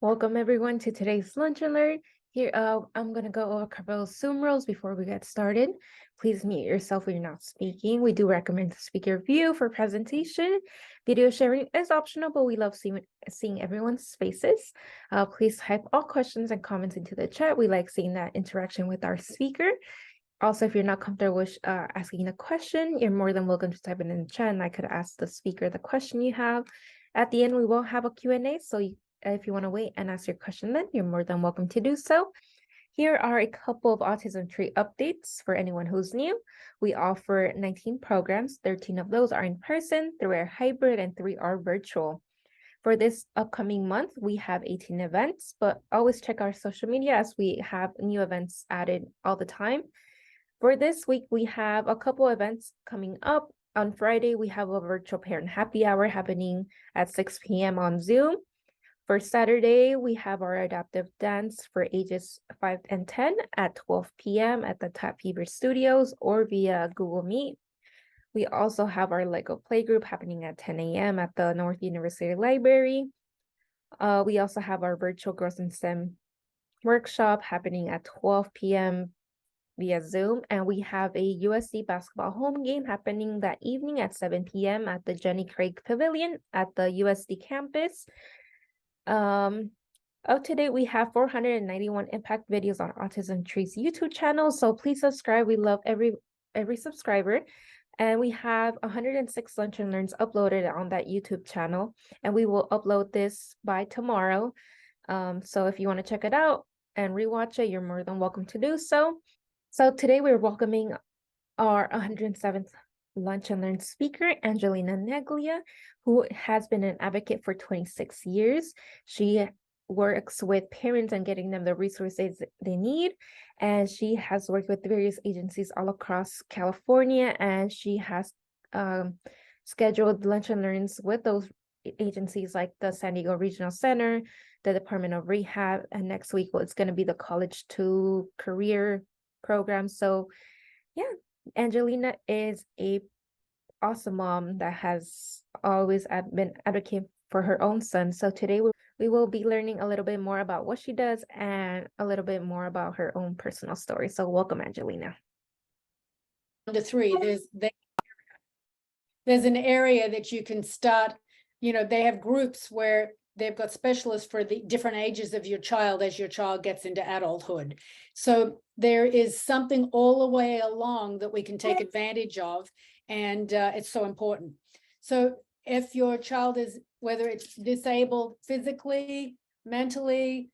Welcome everyone to today's Lunch and Learn. Here, I'm gonna go over a couple of Zoom rules before we get started. Please mute yourself when you're not speaking. We do recommend the speaker view for presentation. Video sharing is optional, but we love seeing everyone's faces. Please type all questions and comments into the chat. We like seeing that interaction with our speaker. Also, if you're not comfortable with asking a question, you're more than welcome to type it in the chat and I could ask the speaker the question you have. At the end, we will have a Q&A, so if you want to wait and ask your question then, you're more than welcome to do so. Here are a couple of Autism Tree updates for anyone who's new. We offer 19 programs. 13 of those are in person, 3 are hybrid, and 3 are virtual. For this upcoming month, we have 18 events, but always check our social media as we have new events added all the time. For this week, we have a couple events coming up. On Friday, we have a virtual parent happy hour happening at 6 p.m. on Zoom. For Saturday, we have our adaptive dance for ages 5 and 10 at 12 p.m. at the Tap Fever Studios or via Google Meet. We also have our Lego Playgroup happening at 10 a.m. at the North University Library. We also have our virtual Girls in STEM workshop happening at 12 p.m. via Zoom, and we have a USC basketball home game happening that evening at 7 p.m. at the Jenny Craig Pavilion at the USD campus. Up to date, we have 491 impact videos on Autism Tree's YouTube channel, so please subscribe. We love every subscriber. And we have 106 Lunch and Learns uploaded on that YouTube channel, and we will upload this by tomorrow. So if you want to check it out and rewatch it, you're more than welcome to do so. So today we're welcoming our 107th Lunch and Learn speaker, Angelina Neglia, who has been an advocate for 26 years. She works with parents and getting them the resources they need. And she has worked with various agencies all across California, and she has scheduled Lunch and Learns with those agencies like the San Diego Regional Center, the Department of Rehab, and next week, it's going to be the College to Career program. So yeah, Angelina is a awesome mom that has always been advocating for her own son. So today we will be learning a little bit more about what she does and a little bit more about her own personal story. So welcome, Angelina. 1 to 3, there's an area that you can start. They have groups where they've got specialists for the different ages of your child as your child gets into adulthood. So there is something all the way along that we can take advantage of, and it's so important. So if your child is, whether it's disabled physically, mentally,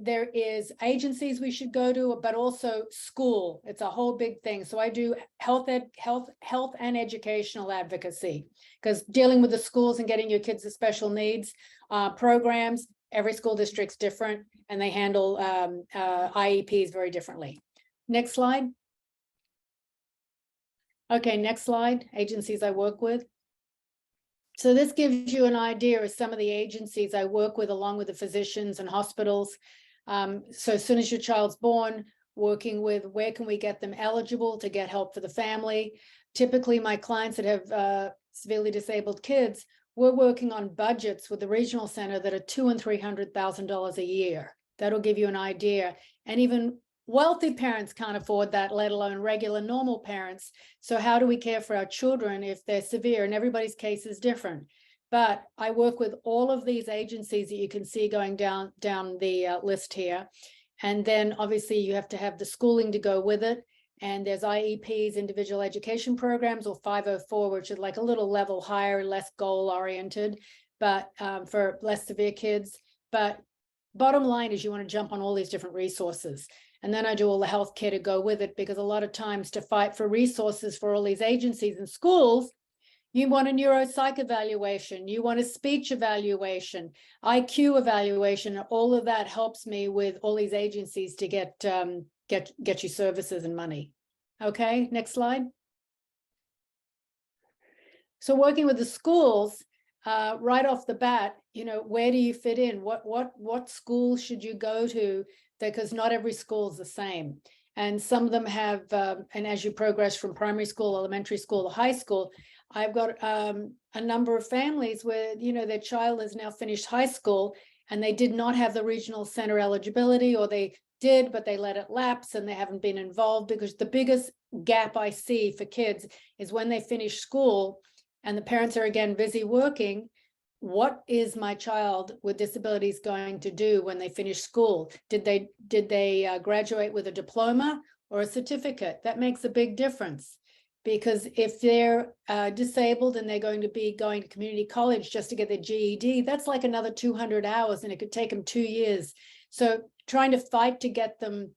there is agencies we should go to, but also school. It's a whole big thing. So I do health and educational advocacy, because dealing with the schools and getting your kids with special needs programs, every school district's different, and they handle IEPs very differently. Next slide. Okay, next slide. Agencies I work with. So this gives you an idea of some of the agencies I work with, along with the physicians and hospitals. So as soon as your child's born, working with where can we get them eligible to get help for the family. Typically, my clients that have severely disabled kids, we're working on budgets with the regional center that are $200,000 and $300,000 a year. That'll give you an idea. And even wealthy parents can't afford that, let alone regular, normal parents. So how do we care for our children if they're severe? And everybody's case is different. But I work with all of these agencies that you can see going down the list here. And then obviously you have to have the schooling to go with it. And there's IEPs, individual education programs, or 504, which is like a little level higher, less goal oriented, but for less severe kids. But bottom line is you want to jump on all these different resources. And then I do all the healthcare to go with it, because a lot of times to fight for resources for all these agencies and schools, you want a neuropsych evaluation, you want a speech evaluation, IQ evaluation. All of that helps me with all these agencies to get you services and money. Okay, next slide. So working with the schools, right off the bat, where do you fit in? What school should you go to? Because not every school is the same. And some of them have, and as you progress from primary school, elementary school, high school, I've got a number of families where, their child has now finished high school and they did not have the regional center eligibility, or they did, but they let it lapse and they haven't been involved, because the biggest gap I see for kids is when they finish school and the parents are again busy working. What is my child with disabilities going to do when they finish school? Did they graduate with a diploma or a certificate? That makes a big difference, because if they're disabled and they're going to be going to community college just to get their GED, that's like another 200 hours, and it could take them 2 years. So trying to fight to get them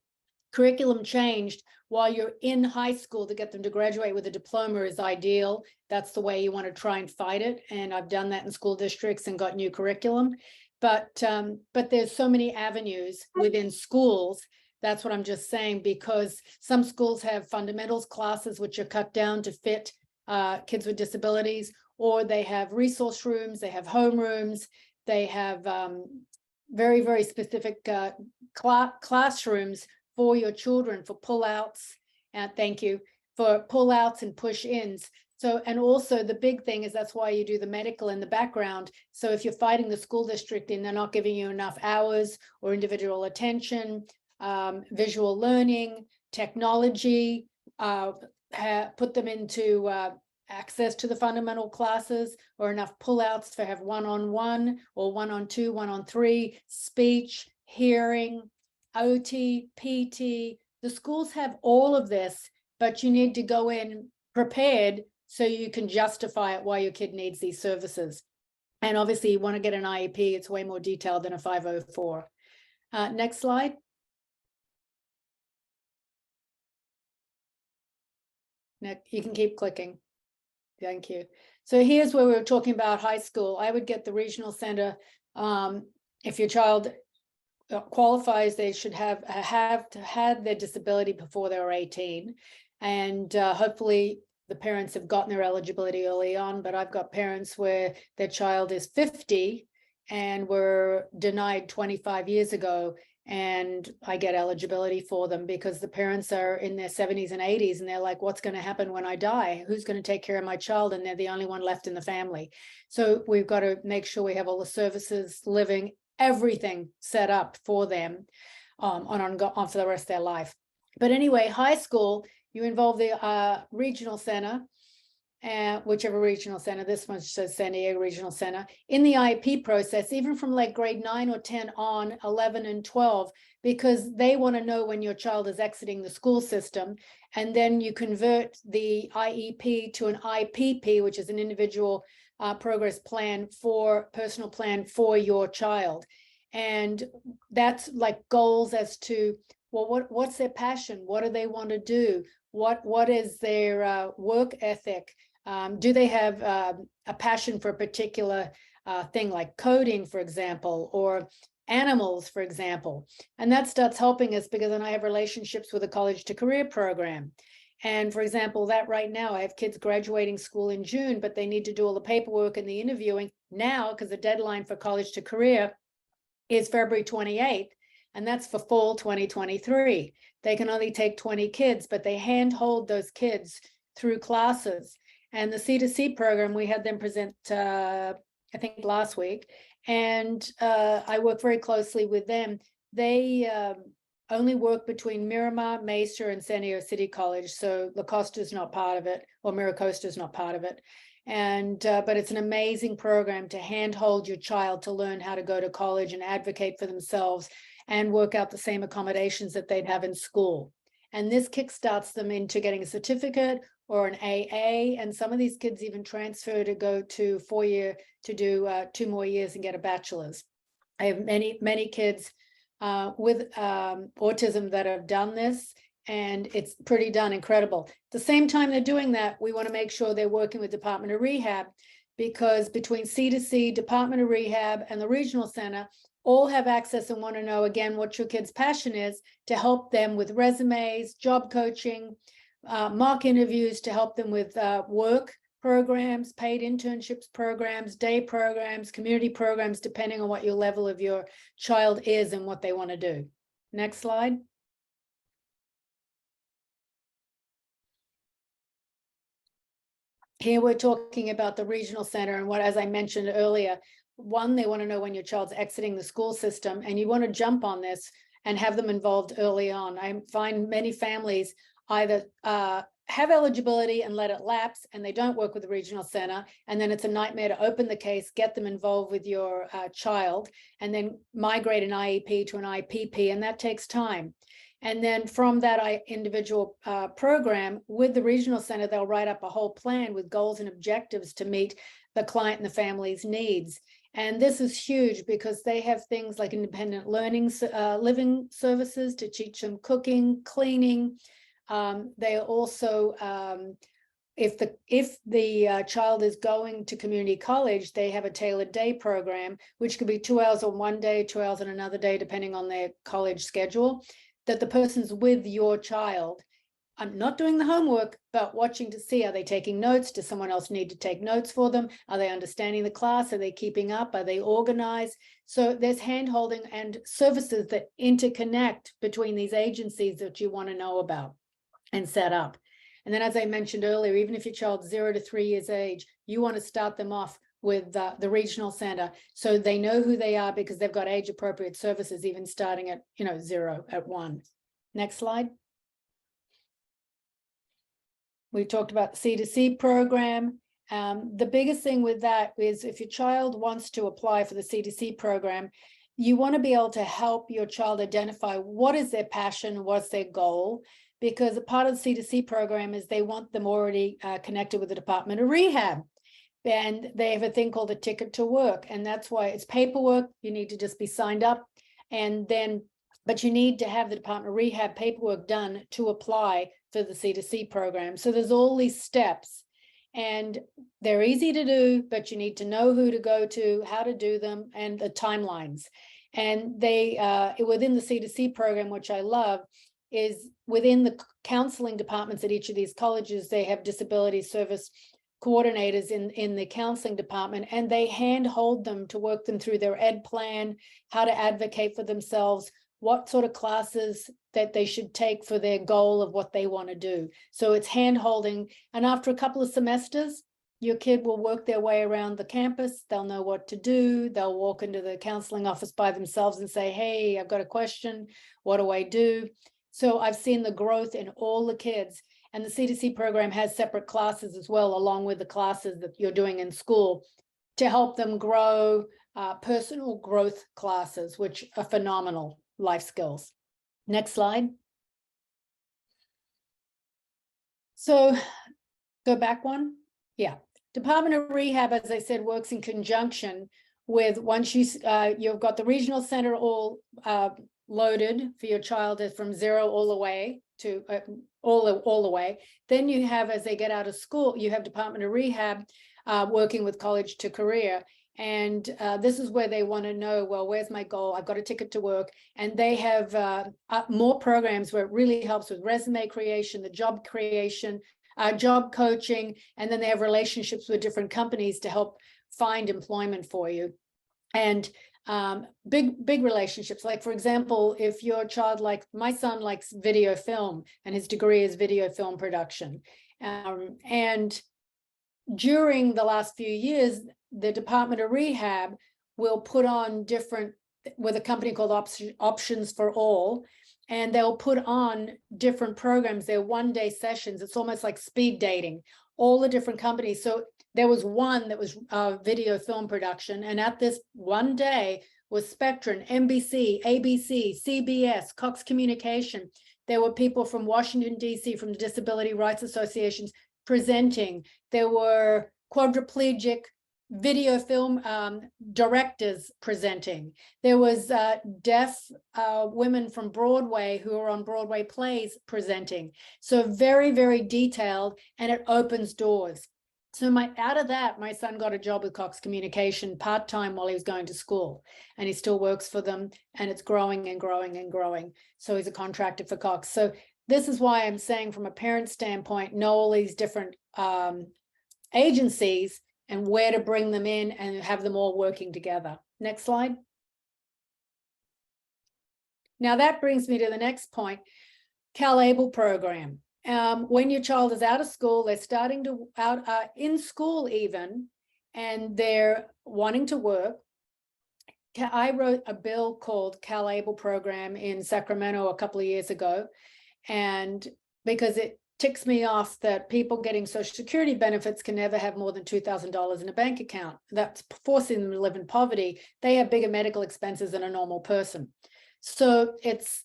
curriculum changed while you're in high school to get them to graduate with a diploma is ideal. That's the way you want to try and fight it. And I've done that in school districts and got new curriculum. But there's so many avenues within schools. That's what I'm just saying, because some schools have fundamentals classes which are cut down to fit kids with disabilities, or they have resource rooms, they have home rooms, they have very, very specific classrooms for your children for pull-outs, thank you, for pull-outs and push-ins. So, and also the big thing is that's why you do the medical in the background. So if you're fighting the school district and they're not giving you enough hours or individual attention, visual learning, technology, put them into access to the fundamental classes, or enough pull-outs to have one-on-one or one-on-two, one-on-three, speech, hearing, OT, PT. The schools have all of this, but you need to go in prepared so you can justify it why your kid needs these services. And obviously you want to get an IEP, it's way more detailed than a 504. Next slide. Next, you can keep clicking. Thank you. So here's where we were talking about high school. I would get the regional center. If your child qualifies, they should have had their disability before they were 18. And hopefully the parents have gotten their eligibility early on, but I've got parents where their child is 50 and were denied 25 years ago, and I get eligibility for them because the parents are in their 70s and 80s, and they're like, what's going to happen when I die? Who's going to take care of my child? And they're the only one left in the family. So we've got to make sure we have all the services, living, everything set up for them on for the rest of their life. But anyway, high school, you involve the regional center, whichever regional center, this one says San Diego Regional Center, in the IEP process, even from like grade 9 or 10 on, 11 and 12, because they want to know when your child is exiting the school system. And then you convert the IEP to an IPP, which is an individual progress plan personal plan for your child. And that's like goals as to, well, what's their passion? What do they want to do? What is their work ethic? Do they have a passion for a particular thing, like coding, for example, or animals, for example? And that starts helping us, because then I have relationships with a college to career program. And for example, that right now I have kids graduating school in June, but they need to do all the paperwork and the interviewing now, because the deadline for college to career is February 28th. And that's for fall 2023. They can only take 20 kids, but they handhold those kids through classes. And the C2C program, we had them present, I think last week, and I work very closely with them. They only work between Miramar, Mesa, and San Diego City College. So La Costa is not part of it, or Miracosta is not part of it. And but it's an amazing program to handhold your child to learn how to go to college and advocate for themselves and work out the same accommodations that they'd have in school. And this kickstarts them into getting a certificate or an AA. And some of these kids even transfer to go to 4-year to do 2 more years and get a bachelor's. I have many kids with autism that have done this, and it's pretty darn incredible. At the same time they're doing that, we want to make sure they're working with Department of Rehab, because between C2C, Department of Rehab, and the Regional Center, all have access and want to know, again, what your kid's passion is, to help them with resumes, job coaching, mock interviews, to help them with work programs, paid internships programs, day programs, community programs, depending on what your level of your child is and what they want to do. Next slide. Here we're talking about the regional center, and what, as I mentioned earlier, one, they want to know when your child's exiting the school system, and you want to jump on this and have them involved early on. I find many families either have eligibility and let it lapse, and they don't work with the regional center, and then it's a nightmare to open the case, get them involved with your child, and then migrate an IEP to an IPP, and that takes time. And then from that individual program with the regional center, they'll write up a whole plan with goals and objectives to meet the client and the family's needs. And this is huge because they have things like independent learning, living services to teach them cooking, cleaning. They also, if the child is going to community college, they have a tailored day program, which could be 2 hours on one day, 2 hours on another day, depending on their college schedule, that the person's with your child. I'm not doing the homework, but watching to see, are they taking notes? Does someone else need to take notes for them? Are they understanding the class? Are they keeping up? Are they organized? So there's hand-holding and services that interconnect between these agencies that you want to know about and set up. And then, as I mentioned earlier, even if your child's 0 to 3 years age, you want to start them off with the regional center so they know who they are, because they've got age-appropriate services, even starting at 0 at 1. Next slide. We talked about the C2C program. The biggest thing with that is if your child wants to apply for the C2C program, you want to be able to help your child identify what is their passion, what's their goal, because a part of the C2C program is they want them already connected with the Department of Rehab. And they have a thing called a ticket to work. And that's why it's paperwork. You need to just be signed up. And then, but you need to have the Department of Rehab paperwork done to apply for the C2C program. So there's all these steps, and they're easy to do, but you need to know who to go to, how to do them, and the timelines. And they, within the C2C program, which I love, is within the counseling departments at each of these colleges, they have disability service coordinators in the counseling department, and they handhold them to work them through their ed plan, how to advocate for themselves, what sort of classes that they should take for their goal of what they want to do. So it's hand-holding. And after a couple of semesters, your kid will work their way around the campus. They'll know what to do. They'll walk into the counseling office by themselves and say, hey, I've got a question. What do I do? So I've seen the growth in all the kids. And the C2C program has separate classes as well, along with the classes that you're doing in school, to help them grow, personal growth classes, which are phenomenal life skills. Next slide. So go back one. Yeah. Department of Rehab, as I said, works in conjunction with, once you've got the regional center all loaded for your child from 0 all the way to all the way. Then you have, as they get out of school, you have Department of Rehab working with college to career. And this is where they want to know, well, where's my goal? I've got a ticket to work. And they have more programs where it really helps with resume creation, the job creation, job coaching, and then they have relationships with different companies to help find employment for you. And big relationships. Like, for example, if your child, like my son, likes video film and his degree is video film production. And during the last few years, the Department of Rehab will put on different, with a company called Options for All, and they'll put on different programs. They're one-day sessions. It's almost like speed dating, all the different companies. So there was one that was video film production, and at this one day was Spectrum, NBC, ABC, CBS, Cox Communication. There were people from Washington, D.C., from the Disability Rights Associations presenting. There were quadriplegic video film directors presenting. There was deaf women from Broadway who are on Broadway plays presenting. So very, very detailed, and it opens doors. So out of that, my son got a job with Cox Communication part-time while he was going to school, and he still works for them, and it's growing and growing and growing. So he's a contractor for Cox. So this is why I'm saying, from a parent standpoint, know all these different agencies and where to bring them in and have them all working together. Next slide. Now that brings me to the next point, CalAble program. When your child is out of school, they're starting to in school even, and they're wanting to work, I wrote a bill called CalAble program in Sacramento a couple of years ago. And because it ticks me off that people getting Social Security benefits can never have more than $2,000 in a bank account. That's forcing them to live in poverty. They have bigger medical expenses than a normal person. So it's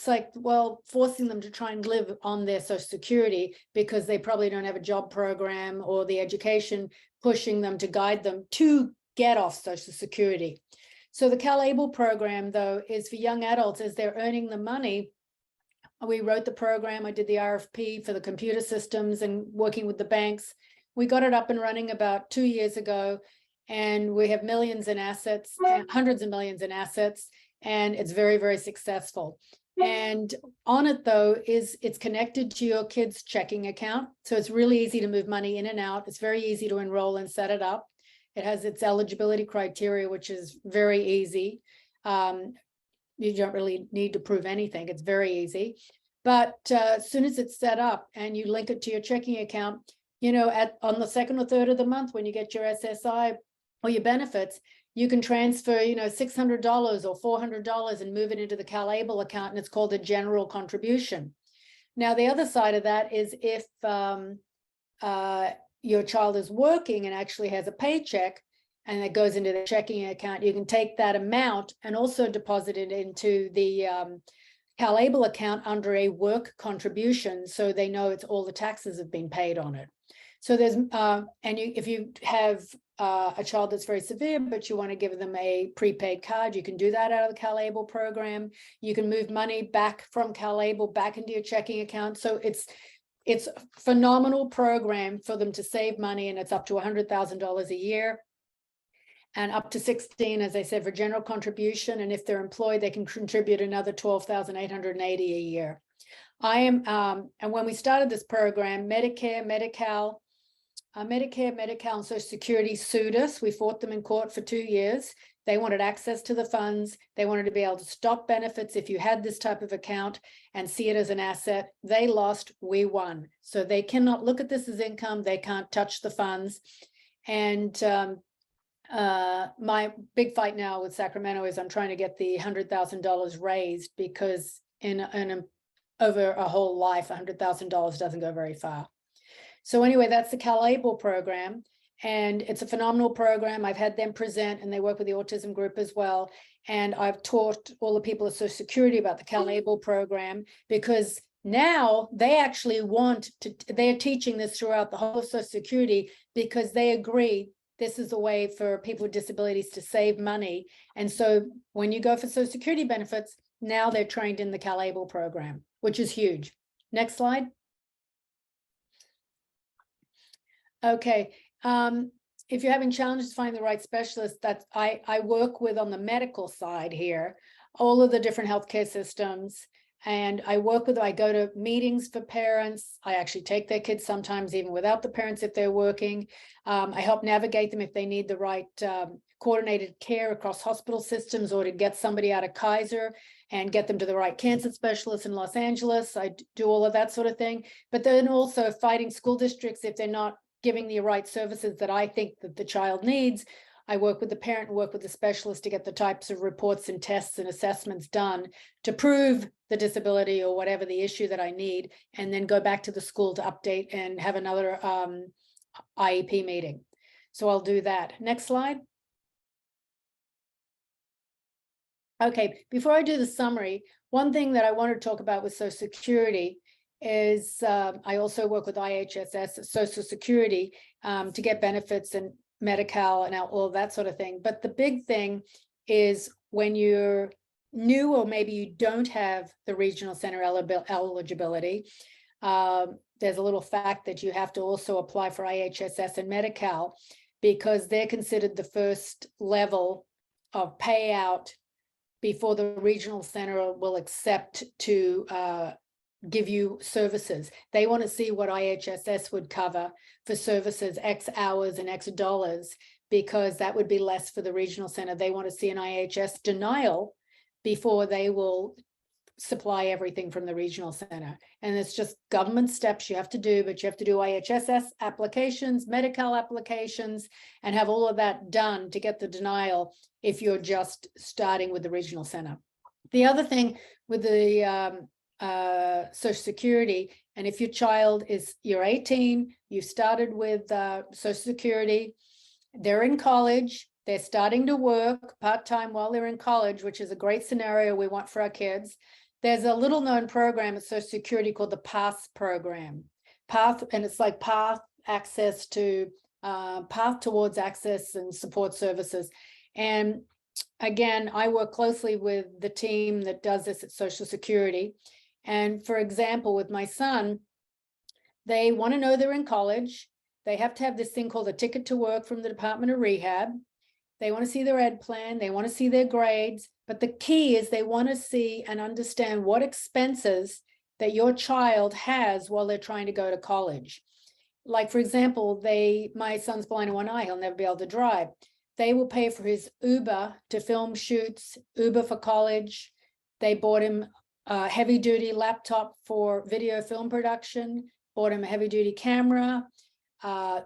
like, well, forcing them to try and live on their Social Security because they probably don't have a job program or the education pushing them to guide them to get off Social Security. So the CalAble program, though, is for young adults as they're earning the money. We wrote the program. I did the RFP for the computer systems and working with the banks. We got it up and running about 2 years ago, and we have millions in assets, hundreds of millions in assets, and it's very, very successful. And on it, though, it's connected to your kid's checking account. So it's really easy to move money in and out. It's very easy to enroll and set it up. It has its eligibility criteria, which is very easy. You don't really need to prove anything. It's very easy. But as soon as it's set up and you link it to your checking account, on the second or third of the month, when you get your SSI or your benefits, you can transfer, $600 or $400 and move it into the CalAble account, and it's called a general contribution. Now, the other side of that is if your child is working and actually has a paycheck and it goes into the checking account, you can take that amount and also deposit it into the CalAble account under a work contribution, so they know it's all the taxes have been paid on it. So there's if you have a child that's very severe, but you want to give them a prepaid card, you can do that out of the CalAble program. You can move money back from CalAble back into your checking account. So it's a phenomenal program for them to save money, and it's up to $100,000 a year. And up to 16, as I said, for general contribution. And if they're employed, they can contribute another $12,880 a year. And when we started this program, Medicare, Medi-Cal, and Social Security sued us. We fought them in court for 2 years. They wanted access to the funds. They wanted to be able to stop benefits if you had this type of account and see it as an asset. They lost, we won. So they cannot look at this as income. They can't touch the funds. And my big fight now with Sacramento is I'm trying to get the $100,000 raised, because over a whole life, $100,000 doesn't go very far. So anyway, that's the CalAble program, and it's a phenomenal program. I've had them present, and they work with the autism group as well. And I've taught all the people at Social Security about the CalAble program, because now they actually they're teaching this throughout the whole of Social Security, because they agree this is a way for people with disabilities to save money. And so when you go for Social Security benefits, now they're trained in the CalAble program, which is huge. Next slide. Okay. If you're having challenges finding the right specialist, that I work with on the medical side here, all of the different healthcare systems. And I go to meetings for parents. I actually take their kids sometimes even without the parents if they're working. I help navigate them if they need the right coordinated care across hospital systems, or to get somebody out of Kaiser and get them to the right cancer specialist in Los Angeles. I do all of that sort of thing. But then also fighting school districts if they're not giving the right services that I think that the child needs. I work with the parent and work with the specialist to get the types of reports and tests and assessments done to prove the disability or whatever the issue that I need, and then go back to the school to update and have another IEP meeting. So I'll do that. Next slide. Okay, before I do the summary, one thing that I want to talk about with Social Security is I also work with IHSS, Social Security, to get benefits and Medi-Cal and all that sort of thing. But the big thing is when you're new, or maybe you don't have the regional center eligibility, there's a little fact that you have to also apply for IHSS and Medi-Cal, because they're considered the first level of payout before the regional center will accept to give you services. They want to see what IHSS would cover for services, X hours and X dollars, because that would be less for the regional center. They want to see an IHS denial before they will supply everything from the regional center. And it's just government steps you have to do, but you have to do IHSS applications, Medi-Cal applications, and have all of that done to get the denial if you're just starting with the regional center. The other thing with the Social Security, and if your child you're 18, you started with Social Security, they're in college, they're starting to work part-time while they're in college, which is a great scenario we want for our kids. There's a little known program at Social Security called the PATH program. PATH, and it's like path access to path towards access and support services. And again, I work closely with the team that does this at Social Security. And for example, with my son, they want to know they're in college. They have to have this thing called a ticket to work from the Department of Rehab. They want to see their ed plan. They want to see their grades. But the key is they want to see and understand what expenses that your child has while they're trying to go to college. Like, for example, my son's blind in one eye. He'll never be able to drive. They will pay for his Uber to film shoots, Uber for college. They bought him a heavy-duty laptop for video film production, bought him a heavy-duty camera.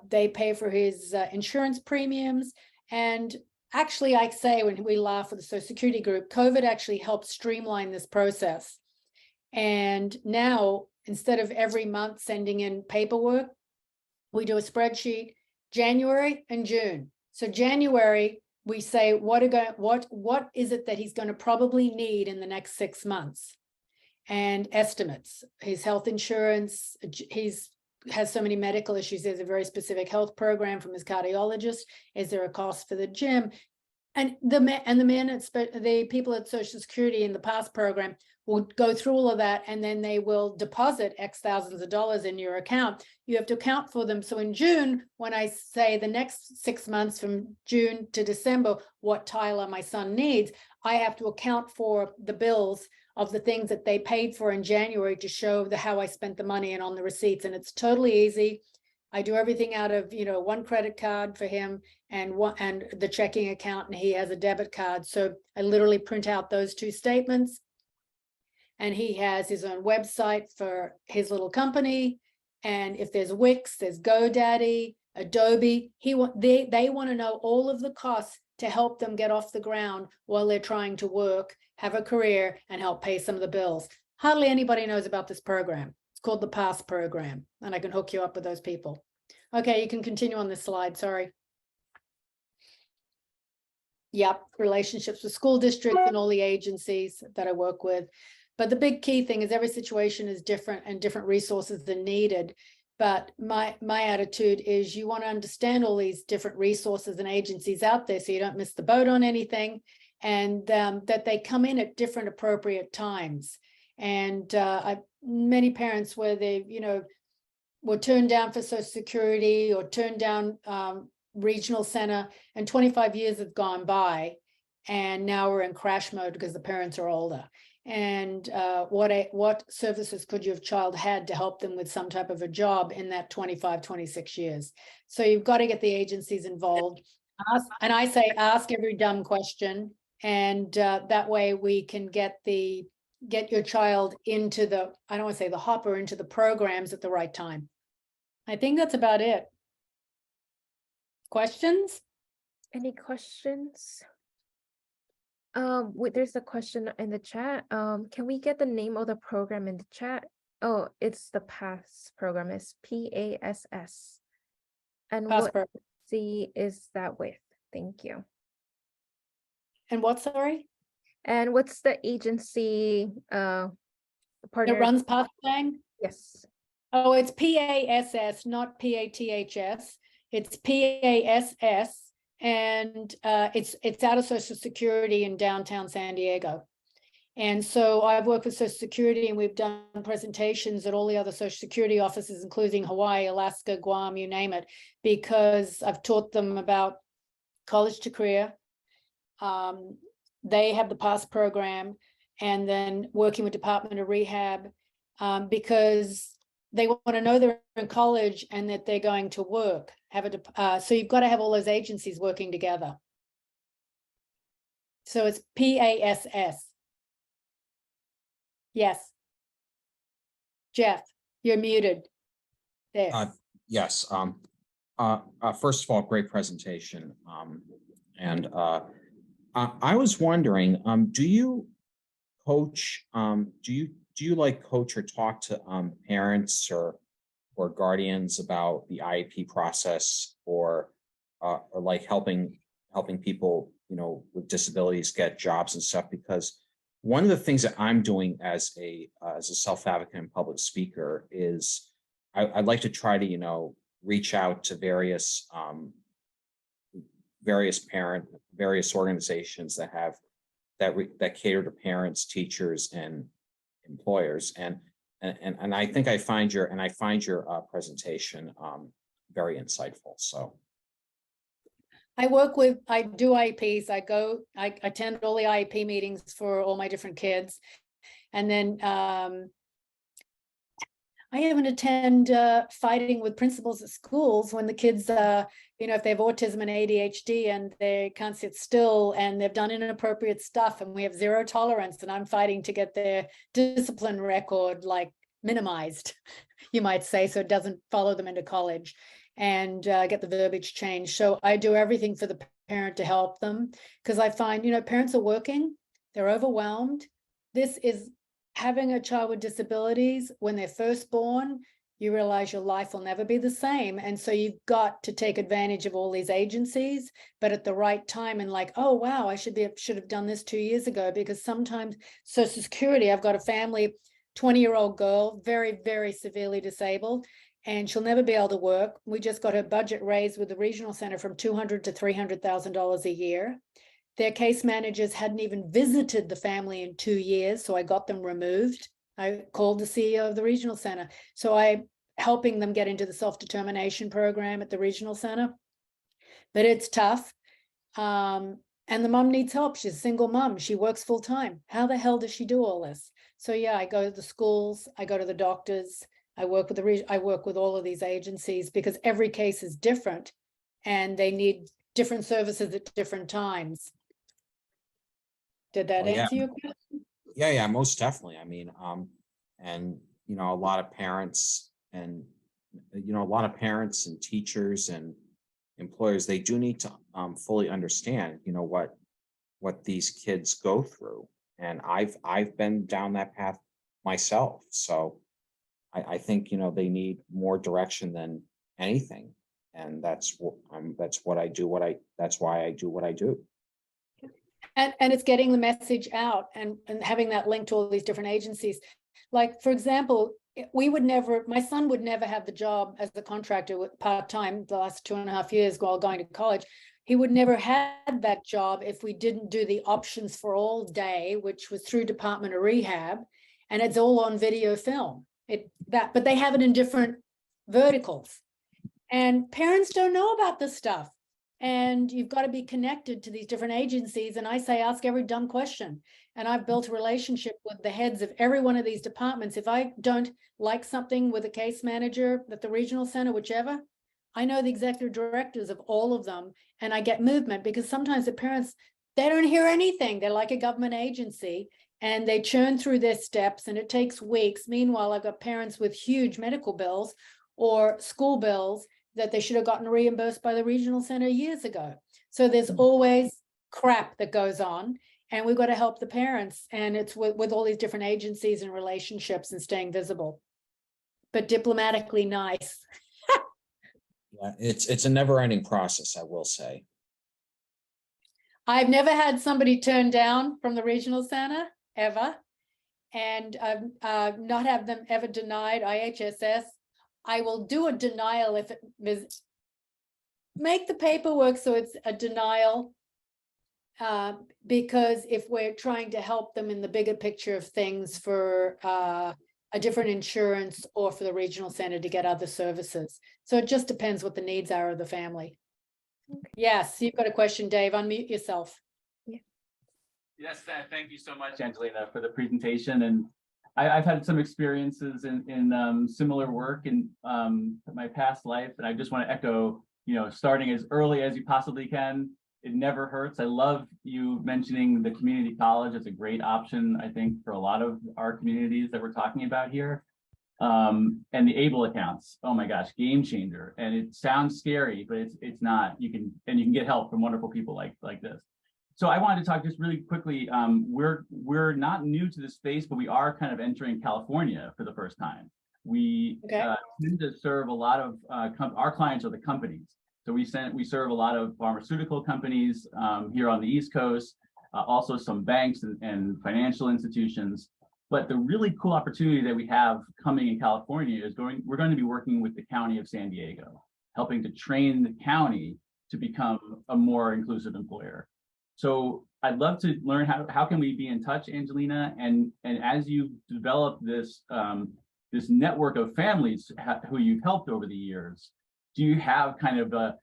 They pay for his insurance premiums. And actually, I say, when we laugh with the Social Security group, COVID actually helped streamline this process. And now, instead of every month sending in paperwork, we do a spreadsheet, January and June. So January, we say, what is it that he's going to probably need in the next 6 months? And estimates, his health insurance, has so many medical issues. There's a very specific health program from his cardiologist. Is there a cost for the gym? And the people at Social Security in the PASS program will go through all of that, and then they will deposit X thousands of dollars in your account. You have to account for them. So in June, when I say the next 6 months from June to December, what Tyler, my son, needs, I have to account for the bills of the things that they paid for in January to show how I spent the money and on the receipts. And it's totally easy. I do everything out of, one credit card for him and the checking account, and he has a debit card. So I literally print out those two statements. And he has his own website for his little company. And if there's Wix, there's GoDaddy, Adobe, they want to know all of the costs to help them get off the ground while they're trying to work, have a career, and help pay some of the bills. Hardly anybody knows about this program. It's called the PASS program, and I can hook you up with those people. Okay, you can continue on this slide, sorry. Yep, relationships with school districts and all the agencies that I work with. But the big key thing is every situation is different and different resources are needed. But my attitude is you want to understand all these different resources and agencies out there so you don't miss the boat on anything, and that they come in at different appropriate times. And many parents where they, were turned down for Social Security or turned down regional center, and 25 years have gone by, and now we're in crash mode because the parents are older. And what services could your child had to help them with some type of a job in that 25, 26 years? So you've got to get the agencies involved. And I say, ask every dumb question. And that way we can get your child into I don't want to say the hopper, into the programs at the right time. I think that's about it. Questions? Any questions? There's a question in the chat. Can we get the name of the program in the chat? Oh, it's the PASS program. It's PASS. And PASS what program. agency is that with? Thank you. And what, sorry? And what's the agency partner? It runs PASS thing? Yes. Oh, it's PASS, not PATHS. It's PASS. And it's out of Social Security in downtown San Diego. And so I've worked with Social Security, and we've done presentations at all the other Social Security offices, including Hawaii, Alaska, Guam, you name it, because I've taught them about college to career. They have the PASS program, and then working with Department of Rehab, because they want to know they're in college and that they're going to work. So you've got to have all those agencies working together. So it's PASS. Yes. Jeff, you're muted. There. Yes. First of all, great presentation. And I was wondering, do you coach? Do you like coach or talk to parents or guardians about the IEP process, or like helping people, with disabilities get jobs and stuff? Because one of the things that I'm doing as a self-advocate and public speaker is I'd like to try to, reach out to various organizations that cater to parents, teachers, and employers. And I think I find your presentation very insightful. So I do IEPs. I attend all the IEP meetings for all my different kids. And then I even attend fighting with principals at schools when the kids, if they have autism and ADHD and they can't sit still and they've done inappropriate stuff, and we have zero tolerance, and I'm fighting to get their discipline record like minimized, you might say, so it doesn't follow them into college, and get the verbiage changed. So I do everything for the parent to help them, because I find, parents are working, they're overwhelmed. This is having a child with disabilities. When they're first born, you realize your life will never be the same. And so you've got to take advantage of all these agencies, but at the right time, and like, oh, wow, I should have done this 2 years ago. Because sometimes Social Security, I've got a family, 20-year-old girl, very, very severely disabled, and she'll never be able to work. We just got her budget raised with the regional center from $200,000 to $300,000 a year. Their case managers hadn't even visited the family in 2 years, so I got them removed. I called the CEO of the regional center. So I'm helping them get into the self-determination program at the regional center. But it's tough. And the mom needs help. She's a single mom. She works full time. How the hell does she do all this? So yeah, I go to the schools, I go to the doctors, I work with all of these agencies, because every case is different and they need different services at different times. Did that answer your question? Yeah, most definitely. I mean, and a lot of parents and teachers and employers, they do need to fully understand, what these kids go through. And I've been down that path myself. So I think, they need more direction than anything. And that's what I do. That's why I do what I do. And it's getting the message out and having that link to all these different agencies. Like, for example, my son would never have the job as a contractor with part-time the last 2.5 years while going to college. He would never had that job if we didn't do the Options for All Day, which was through Department of Rehab, and it's all on video film. But they have it in different verticals. And parents don't know about this stuff. And you've got to be connected to these different agencies. And I say, ask every dumb question. And I've built a relationship with the heads of every one of these departments. If I don't like something with a case manager at the regional center, whichever, I know the executive directors of all of them. And I get movement, because sometimes the parents, they don't hear anything. They're like a government agency and they churn through their steps and it takes weeks. Meanwhile, I've got parents with huge medical bills or school bills that they should have gotten reimbursed by the regional center years ago. So there's always crap that goes on, and we've got to help the parents. And it's with all these different agencies and relationships and staying visible, but diplomatically nice. Yeah, it's a never-ending process, I will say. I've never had somebody turned down from the regional center ever, and not have them ever denied IHSS. I will do a denial if it is, make the paperwork so it's a denial, because if we're trying to help them in the bigger picture of things for a different insurance or for the regional center to get other services. So it just depends what the needs are of the family. Okay. Yes, you've got a question, Dave. Unmute yourself. Yeah. Yes, thank you so much, Angelina, for the presentation. And I've had some experiences in similar work in my past life, and I just want to echo, starting as early as you possibly can, it never hurts. I love you mentioning the community college. It's a great option, I think, for a lot of our communities that we're talking about here. And the ABLE accounts, oh my gosh, game changer. And it sounds scary, but it's not. You can get help from wonderful people like this. So I wanted to talk just really quickly. We're not new to this space, but we are kind of entering California for the first time. We tend to serve a lot of our clients are the companies. So we serve a lot of pharmaceutical companies here on the East Coast, also some banks and financial institutions. But the really cool opportunity that we have coming in California is we're going to be working with the County of San Diego, helping to train the county to become a more inclusive employer. So I'd love to learn how can we be in touch, Angelina, and as you develop this this network of families who you've helped over the years, do you have kind of a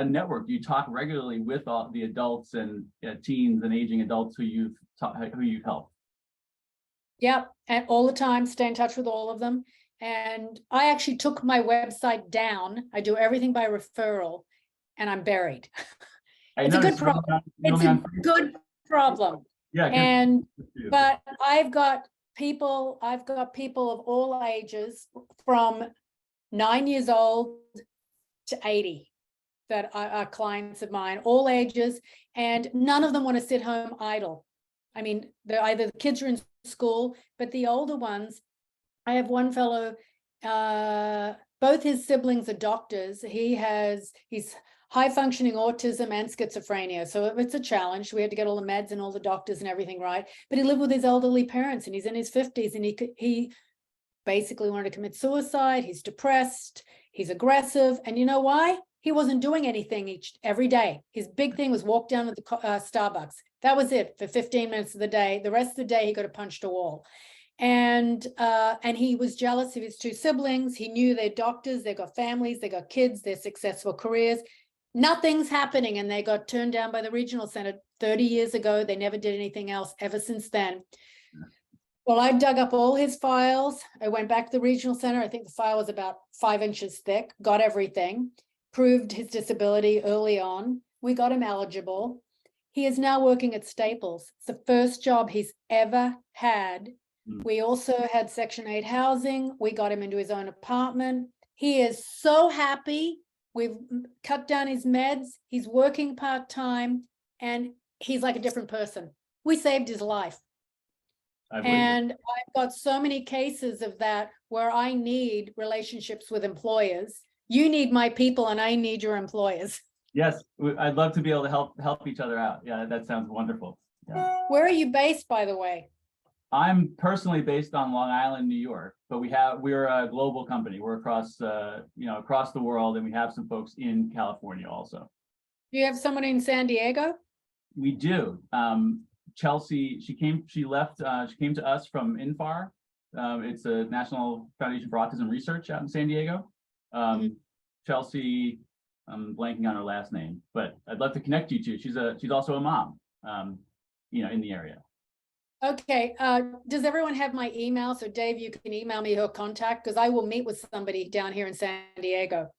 network? Do you talk regularly with all the adults and teens and aging adults who you've helped? Yep, and all the time, stay in touch with all of them. And I actually took my website down. I do everything by referral, and I'm buried. It's a good problem. It's a good problem. Yeah. And but I've got people of all ages from 9 years old to 80 that are clients of mine, all ages, and none of them want to sit home idle. I mean, they're either the kids are in school, but the older ones, I have one fellow, both his siblings are doctors. He's high functioning autism and schizophrenia. So it's a challenge. We had to get all the meds and all the doctors and everything right. But he lived with his elderly parents and he's in his 50s and he basically wanted to commit suicide. He's depressed. He's aggressive. And you know why? He wasn't doing anything every day. His big thing was walk down to the Starbucks. That was it for 15 minutes of the day. The rest of the day, he got punched a wall. And he was jealous of his two siblings. He knew they're doctors, they got families, they got kids, they're successful careers. Nothing's happening. And they got turned down by the regional center 30 years ago. They never did anything else ever since then. Well, I dug up all his files. I went back to the regional center. I think the file was about 5 inches thick, got everything, proved his disability early on. We got him eligible. He is now working at Staples. It's the first job he's ever had. We also had Section 8 housing. We got him into his own apartment. He is so happy. We've cut down his meds. He's working part-time and he's like a different person. We saved his life. And I've got so many cases of that where I need relationships with employers. You need my people and I need your employers. Yes, I'd love to be able to help each other out. Yeah, that sounds wonderful. Yeah. Where are you based, by the way? I'm personally based on Long Island, New York, but we're a global company. We're across across the world, and we have some folks in California also. Do you have someone in San Diego? We do. Chelsea, she came to us from INFAR. It's a National Foundation for Autism Research out in San Diego. Chelsea, I'm blanking on her last name, but I'd love to connect you to. She's also a mom, in the area. Okay. Does everyone have my email? So Dave, you can email me her contact because I will meet with somebody down here in San Diego.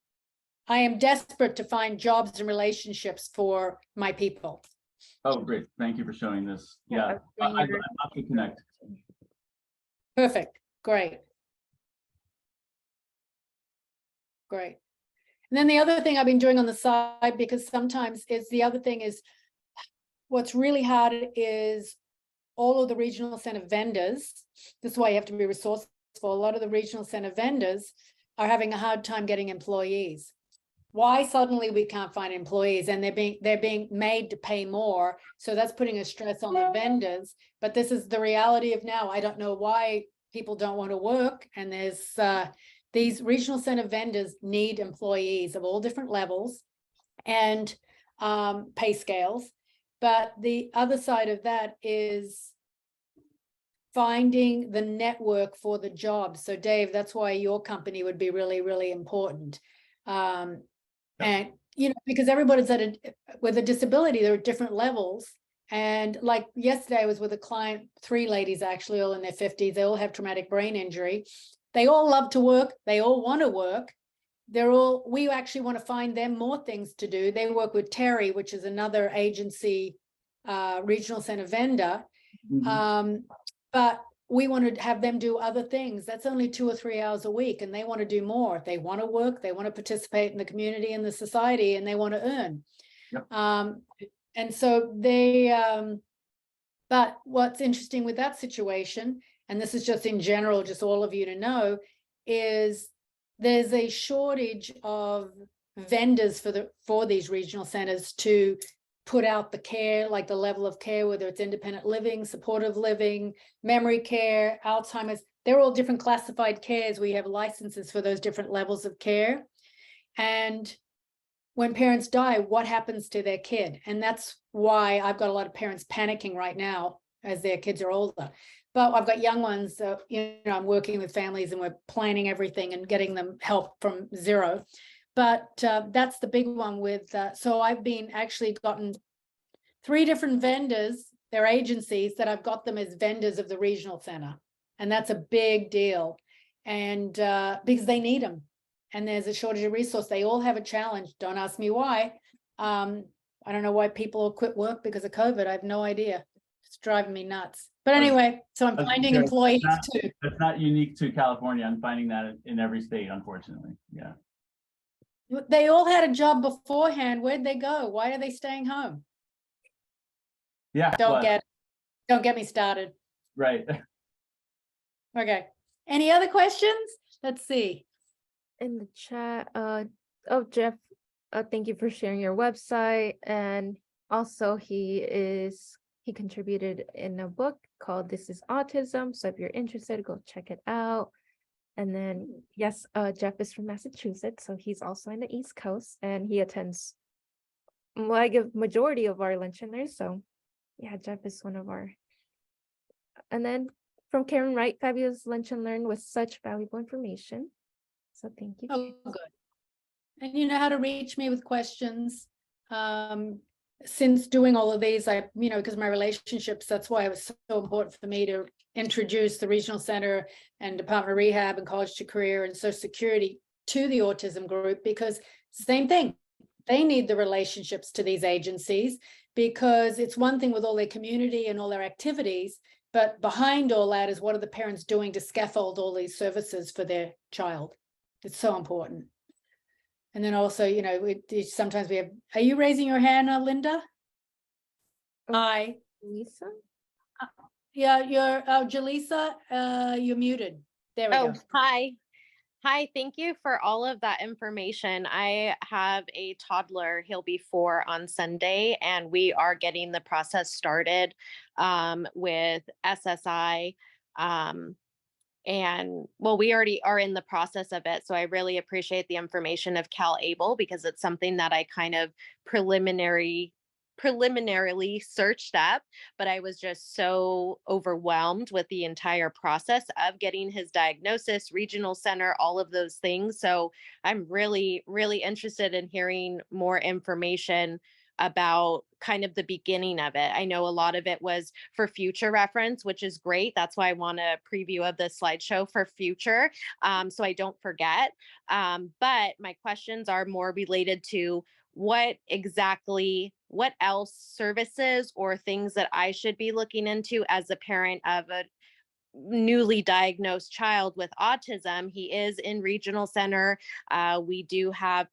I am desperate to find jobs and relationships for my people. Oh, great. Thank you for showing this. Yeah, I'd love to connect. Perfect. Great. Great. And then the other thing I've been doing on the side, because sometimes what's really hard is all of the regional center vendors. This is why you have to be resourceful. A lot of the regional center vendors are having a hard time getting employees. Why suddenly we can't find employees and they're being made to pay more. So that's putting a stress on the vendors. But this is the reality of now. I don't know why people don't want to work. And there's these regional center vendors need employees of all different levels and pay scales. But the other side of that is finding the network for the job. So Dave, that's why your company would be really, really important. And, because everybody's with a disability, they're at different levels. And like yesterday, I was with a client, 3 ladies, actually, all in their 50s. They all have traumatic brain injury. They all love to work. They all want to work. we actually want to find them more things to do. They work with Terry, which is another agency, regional center vendor. But we want to have them do other things. That's only 2 or 3 hours a week, and they want to do more. They want to work, they want to participate in the community and the society, and they want to earn. Yep. And so they, but what's interesting with that situation, and this is just in general, just all of you to know, is there's a shortage of vendors for these regional centers to put out the care, like the level of care, whether it's independent living, supportive living, memory care, Alzheimer's. They're all different classified cares. We have licenses for those different levels of care. And when parents die, what happens to their kid? And that's why I've got a lot of parents panicking right now as their kids are older. But I've got young ones, I'm working with families and we're planning everything and getting them help from zero. But that's the big one with, so I've been actually gotten 3 different vendors, they're agencies that I've got them as vendors of the regional center. And that's a big deal. And because they need them. And there's a shortage of resource. They all have a challenge. Don't ask me why. I don't know why people quit work because of COVID. I have no idea. It's driving me nuts. But anyway, so I'm finding employees too. That's not unique to California. I'm finding that in every state, unfortunately. Yeah. They all had a job beforehand. Where'd they go? Why are they staying home? Yeah. Don't get me started. Right. Okay. Any other questions? Let's see. In the chat, oh, Jeff, thank you for sharing your website. And also he contributed in a book called This is Autism. So if you're interested, go check it out. And then, yes, Jeff is from Massachusetts, so he's also in the East Coast, and he attends like a majority of our lunch and learns. So yeah, Jeff is one of our. And then from Karen Wright, fabulous lunch and learn with such valuable information. So thank you. Oh, good. And you know how to reach me with questions. Since doing all of these, because my relationships, that's why it was so important for me to introduce the regional center and Department of Rehab and College to Career and Social Security to the autism group, because same thing, they need the relationships to these agencies, because it's one thing with all their community and all their activities, but behind all that is what are the parents doing to scaffold all these services for their child. It's so important. And then also, sometimes we have, are you raising your hand, Linda? Hi. Lisa? Yeah, you're, Jaleesa, you're muted. There we go. Hi. Hi, thank you for all of that information. I have a toddler, he'll be 4 on Sunday, and we are getting the process started with SSI. And well, we already are in the process of it. So I really appreciate the information of Cal Able, because it's something that I kind of preliminarily searched up, but I was just so overwhelmed with the entire process of getting his diagnosis, regional center, all of those things. So I'm really, really interested in hearing more information about kind of the beginning of it. I know a lot of it was for future reference, which is great. That's why I want a preview of the slideshow for future, so I don't forget. But my questions are more related to what else services or things that I should be looking into as a parent of a newly diagnosed child with autism. He is in regional center. We do have,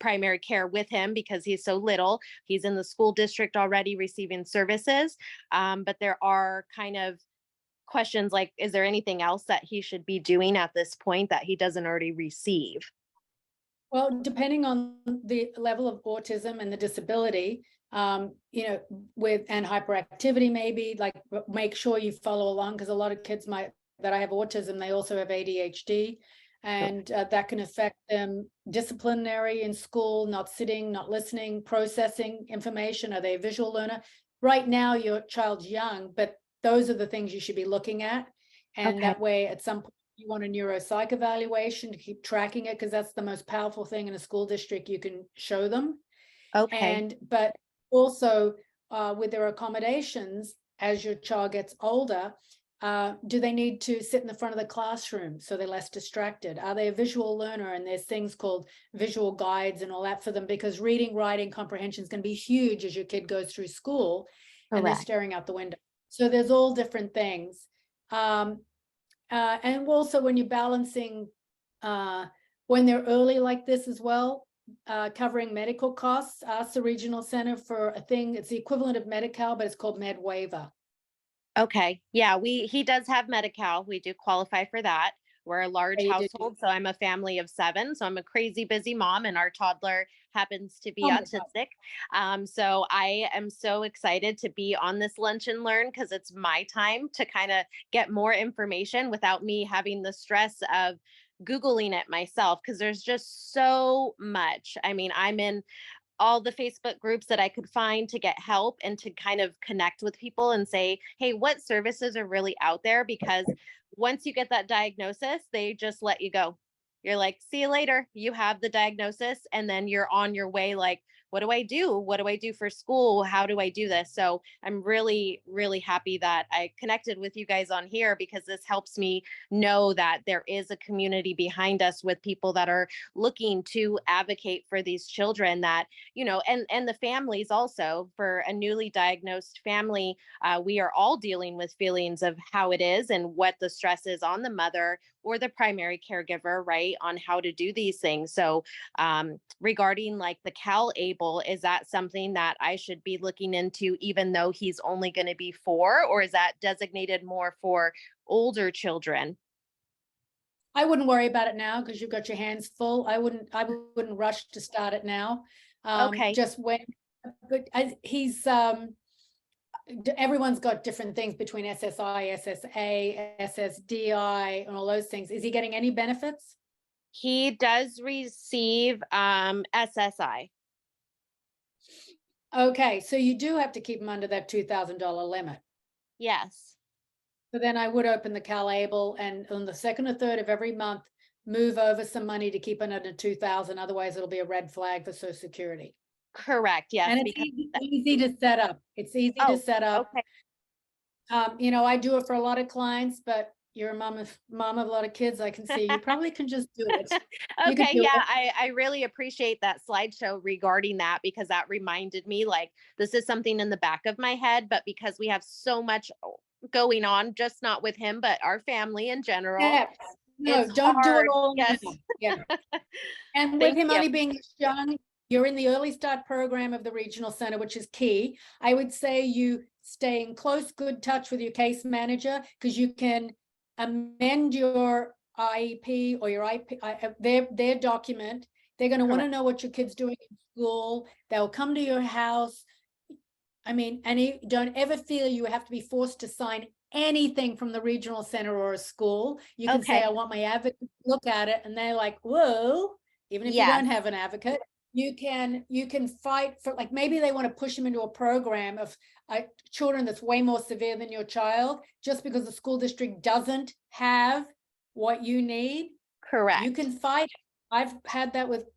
primary care with him because he's so little. He's in the school district already receiving services. But there are kind of questions like, is there anything else that he should be doing at this point that he doesn't already receive? Well, depending on the level of autism and the disability, with and hyperactivity, maybe like make sure you follow along, because a lot of kids that I have autism, they also have ADHD, and that can affect them disciplinary in school, not sitting, not listening, processing information. Are they a visual learner? Right now, your child's young, but those are the things you should be looking at. And that way, at some point, you want a neuropsych evaluation to keep tracking it, because that's the most powerful thing in a school district you can show them. Okay. But also with their accommodations, as your child gets older, Do they need to sit in the front of the classroom so they're less distracted? Are they a visual learner? And there's things called visual guides and all that for them, because reading, writing, comprehension is going to be huge as your kid goes through school and they're Correct. staring out the window. So there's all different things. And also when you're balancing, when they're early like this as well, covering medical costs, ask the regional center for a thing. It's the equivalent of Medi-Cal, but it's called Med Waiver. Okay. Yeah, he does have Medi-Cal. We do qualify for that. We're a large Yeah, you do. household, so I'm a family of 7. So I'm a crazy busy mom, and our toddler happens to be Oh my God. autistic. So I am so excited to be on this Lunch and Learn because it's my time to kind of get more information without me having the stress of Googling it myself, because there's just so much. I mean, I'm in all the Facebook groups that I could find to get help and to kind of connect with people and say, hey, what services are really out there? Because once you get that diagnosis, they just let you go. You're like, see you later. You have the diagnosis, and then you're on your way. Like, what do I do? What do I do for school? How do I do this? So I'm really, really happy that I connected with you guys on here, because this helps me know that there is a community behind us with people that are looking to advocate for these children, that and the families also. For a newly diagnosed family, we are all dealing with feelings of how it is and what the stress is on the mother or the primary caregiver, right, on how to do these things. So regarding like the Cal-Able, is that something that I should be looking into, even though he's only going to be 4, or is that designated more for older children? I wouldn't worry about it now because you've got your hands full. I wouldn't rush to start it now. Okay. Just when, but he's everyone's got different things between SSI, SSA, SSDI, and all those things. Is he getting any benefits? He does receive SSI. Okay, so you do have to keep him under that $2,000 limit. Yes. So then I would open the Cal-Able, and on the 2nd or 3rd of every month, move over some money to keep it under 2,000. Otherwise, it'll be a red flag for Social Security. Correct. Yes. And it's Because easy to set up. It's easy to set up. okay. I do it for a lot of clients, but you're a mom of a lot of kids. I can see you probably can just do it. You can Okay, do yeah, it. I really appreciate that slideshow regarding that, because that reminded me, like, this is something in the back of my head, but because we have so much going on, just not with him, but our family in general, Yeah. No, it's don't do it hard. all Yes. now. Yeah. And with Thank him you. only being this young, you're in the early start program of the regional center, which is key. I would say you stay in close, good touch with your case manager, because you can amend your IEP or your IP, their document. They're going to want to Correct. know what your kid's doing in school. They'll come to your house. I mean, and you don't ever feel you have to be forced to sign anything from the regional center or a school. You can say, Okay. I want my advocate to look at it. And they're like, whoa, even if you Yes. don't have an advocate, you can fight for, like, maybe they want to push them into a program of children that's way more severe than your child, just because the school district doesn't have what you need. Correct. You can fight. I've had that with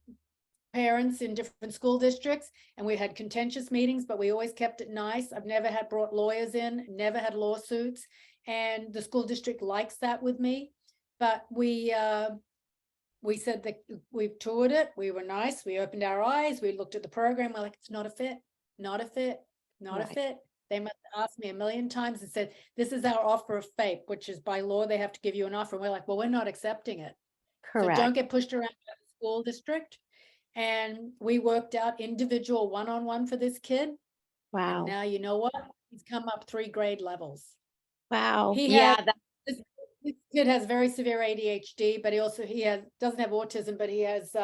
parents in different school districts, and we had contentious meetings, but we always kept it nice. I've never had brought lawyers in, never had lawsuits, and the school district likes that with me. But we said that we've toured it. We were nice. We opened our eyes. We looked at the program. We're like, it's not a fit, not a fit, not a Right. fit. They must ask me a million times and said, this is our offer of FAPE, which is by law, they have to give you an offer. And we're like, well, we're not accepting it. So don't Correct. get pushed around by the school district. And we worked out individual one-on-one for this kid. And Wow. now you know what? He's come up 3 grade levels. Wow. He Yeah. has, this kid has very severe ADHD, but doesn't have autism, but he has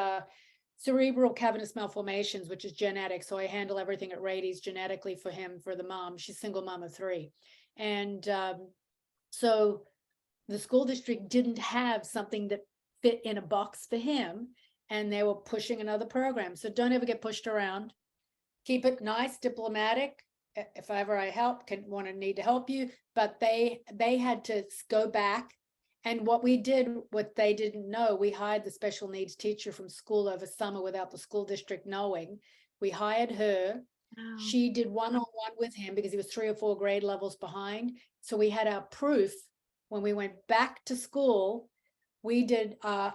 cerebral cavernous malformations, which is genetic. So I handle everything at Rady's genetically for him, for the mom. She's single mom of 3. And so the school district didn't have something that fit in a box for him, and they were pushing another program. So don't ever get pushed around. Keep it nice, diplomatic. If ever I need to help you, but they had to go back. And what we did, what they didn't know, we hired the special needs teacher from school over summer without the school district knowing. We hired her. Wow. She did one-on-one with him because he was 3 or 4 grade levels behind. So we had our proof when we went back to school. We did a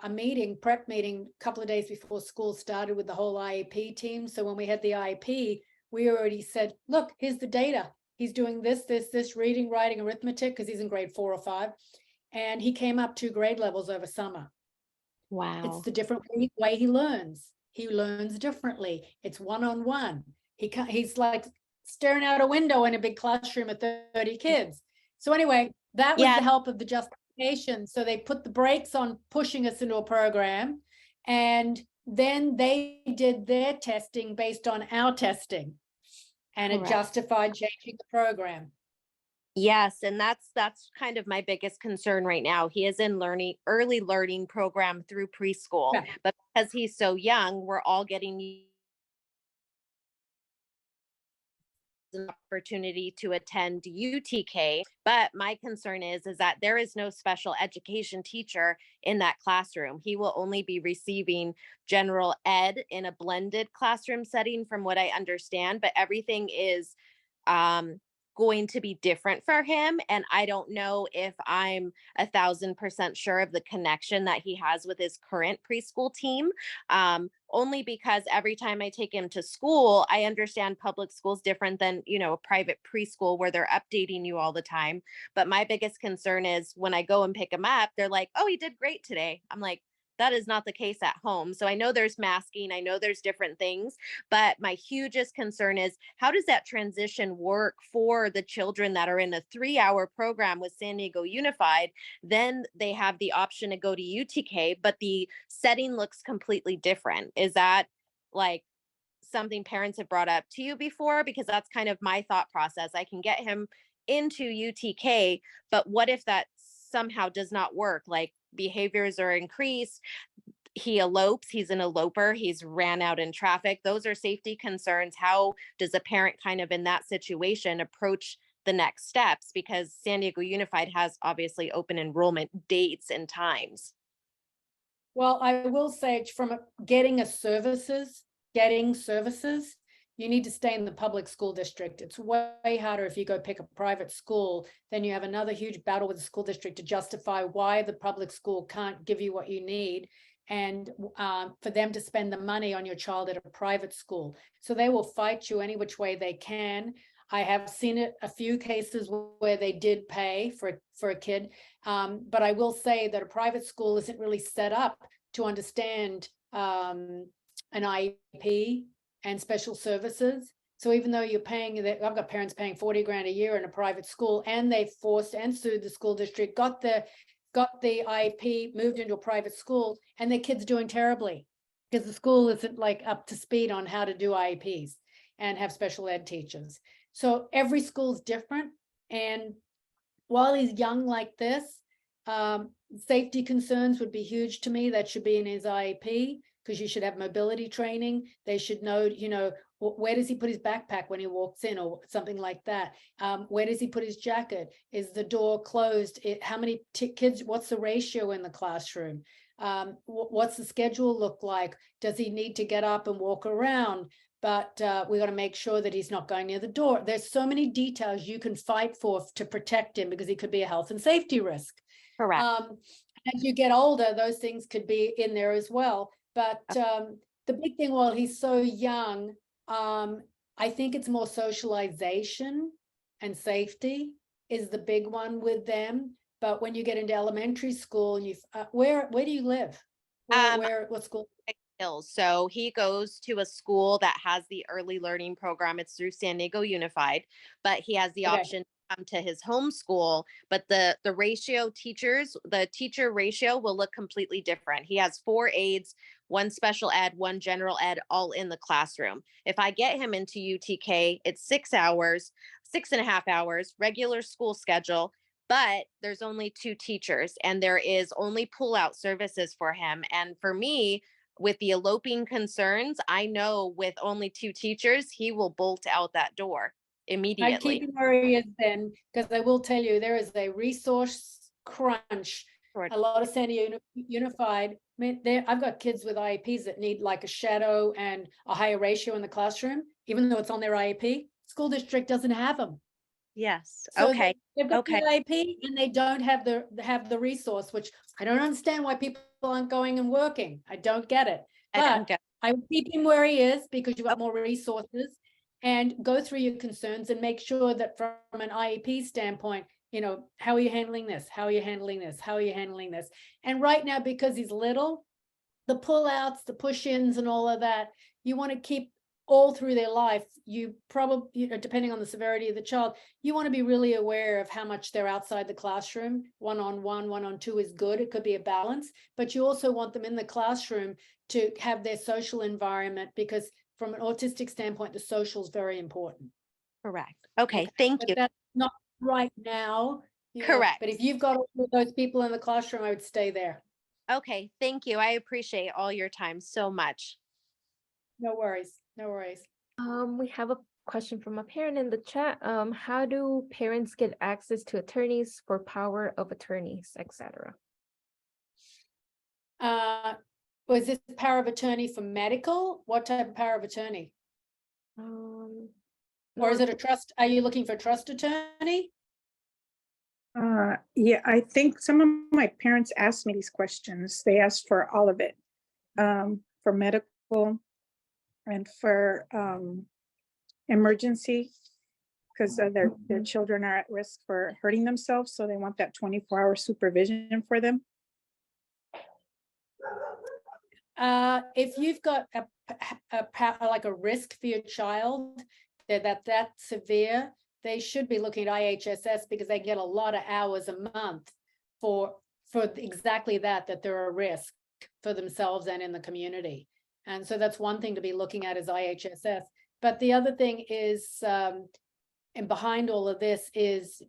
prep meeting, a couple of days before school started with the whole IEP team. So when we had the IEP, we already said, look, here's the data. He's doing this, reading, writing, arithmetic, because he's in grade 4 or 5. And he came up 2 grade levels over summer. Wow. It's the different way he learns. He learns differently. It's one-on-one. He's like staring out a window in a big classroom of 30 kids. So anyway, that was the help of the justification. So they put the brakes on pushing us into a program, and then they did their testing based on our testing, and it Correct. justified changing the program. Yes, and that's kind of my biggest concern right now. He is in early learning program through preschool, Yeah. but because he's so young, we're all getting an opportunity to attend UTK. But my concern is that there is no special education teacher in that classroom. He will only be receiving general ed in a blended classroom setting, from what I understand, but everything is going to be different for him. And I don't know if I'm 1,000% sure of the connection that he has with his current preschool team. Only because every time I take him to school, I understand public school is different than, a private preschool where they're updating you all the time. But my biggest concern is when I go and pick him up, they're like, oh, he did great today. I'm like, that is not the case at home. So I know there's masking, I know there's different things, but my hugest concern is, how does that transition work for the children that are in a 3-hour program with San Diego Unified? Then they have the option to go to UTK, but the setting looks completely different. Is that like something parents have brought up to you before? Because that's kind of my thought process. I can get him into UTK, but what if that somehow does not work? Like, behaviors are increased, he elopes, he's an eloper, he's ran out in traffic. Those are safety concerns. How does a parent kind of in that situation approach the next steps? Because San Diego Unified has obviously open enrollment dates and times. Well, I will say, from getting services, you need to stay in the public school district. It's way harder if you go pick a private school. Then you have another huge battle with the school district to justify why the public school can't give you what you need, and for them to spend the money on your child at a private school. So they will fight you any which way they can. I have seen it a few cases where they did pay for a kid, but I will say that a private school isn't really set up to understand an IEP and special services. So even though you're paying, I've got parents paying 40 grand a year in a private school, and they forced and sued the school district, got the IEP, moved into a private school, and their kids doing terribly because the school isn't like up to speed on how to do IEPs and have special ed teachers. So every school's different. And while he's young like this, safety concerns would be huge to me. That should be in his IEP, because you should have mobility training. They should know, where does he put his backpack when he walks in, or something like that? Where does he put his jacket? Is the door closed? How many kids? What's the ratio in the classroom? What's the schedule look like? Does he need to get up and walk around? But we got to make sure that he's not going near the door. There's so many details you can fight for to protect him, because he could be a health and safety risk. Correct. As you get older, those things could be in there as well. But the big thing, while he's so young, I think it's more socialization and safety is the big one with them. But when you get into elementary school, where do you live? What school? Hills. So he goes to a school that has the early learning program. It's through San Diego Unified, but he has the option to come to his home school. But the teacher ratio will look completely different. He has 4 aides, 1 special ed, 1 general ed, all in the classroom. If I get him into UTK, it's 6 hours, 6.5 hours, regular school schedule. But there's only 2 teachers, and there is only pull-out services for him. And for me, with the eloping concerns, I know with only 2 teachers, he will bolt out that door immediately. I keep him where he is then, because I will tell you, there is a resource crunch. A lot of San Diego Unified, I've got kids with IEPs that need like a shadow and a higher ratio in the classroom. even though it's on their IEP, school district doesn't have them. Yes. So Okay. they've got Okay. the IEP and they don't have the resource, which I don't understand why people aren't going and working. I don't get it. I don't But get. I would keep him where he is because you've got more resources, and go through your concerns and make sure that from an IEP standpoint, you know, how are you handling this? How are you handling this? How are you handling this? And right now, because he's little, the pull-outs, the push-ins and all of that, you want to keep all through their life. You probably, you know, depending on the severity of the child, you want to be really aware of how much they're outside the classroom. One-on-one, one-on-two is good. It could be a balance, but you also want them in the classroom to have their social environment, because from an autistic standpoint, the social is very important. Correct. Okay. Thank But you. that's not right now. You know, Correct. but if you've got all of those people in the classroom, I would stay there. Okay. Thank you. I appreciate all your time so much. No worries. No worries. We have a question from a parent in the chat. How do parents get access to attorneys for power of attorneys, etc.? Was this power of attorney for medical? What type of power of attorney? Or is it a trust? Are you looking for a trust attorney? Yeah, I think some of my parents asked me these questions. They asked for all of it, for medical and for emergency, because their children are at risk for hurting themselves. So they want that 24-hour supervision for them. If you've got like a risk for your child that severe, they should be looking at IHSS, because they get a lot of hours a month for exactly that they're a risk for themselves and in the community. And so that's one thing to be looking at is IHSS. But the other thing is, and behind all of this is,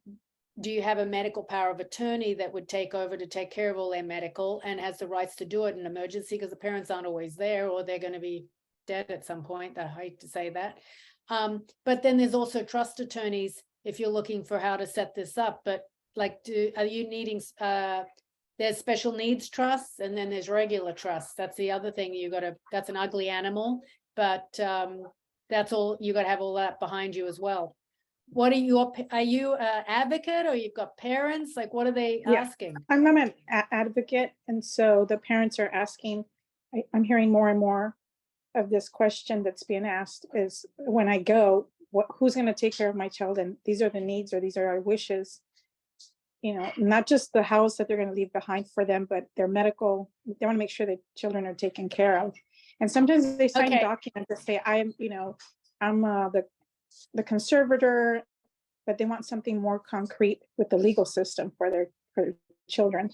do you have a medical power of attorney that would take over to take care of all their medical and has the rights to do it in emergency, because the parents aren't always there, or they're going to be dead at some point. I hate to say that. But then there's also trust attorneys if you're looking for how to set this up. But like, are you needing, there's special needs trusts, and then there's regular trusts. That's the other thing. That's an ugly animal, but that's all, you got to have all that behind you as well. What are you an advocate, or you've got parents? Like, what are they asking? I'm an advocate. And so the parents are asking, I'm hearing more and more of this question that's being asked is, when I go, who's going to take care of my child? And these are the needs, or these are our wishes. You know, not just the house that they're going to leave behind for them, but their medical, they want to make sure that children are taken care of. And sometimes they sign documents that say, I'm the conservator, but they want something more concrete with the legal system for their children.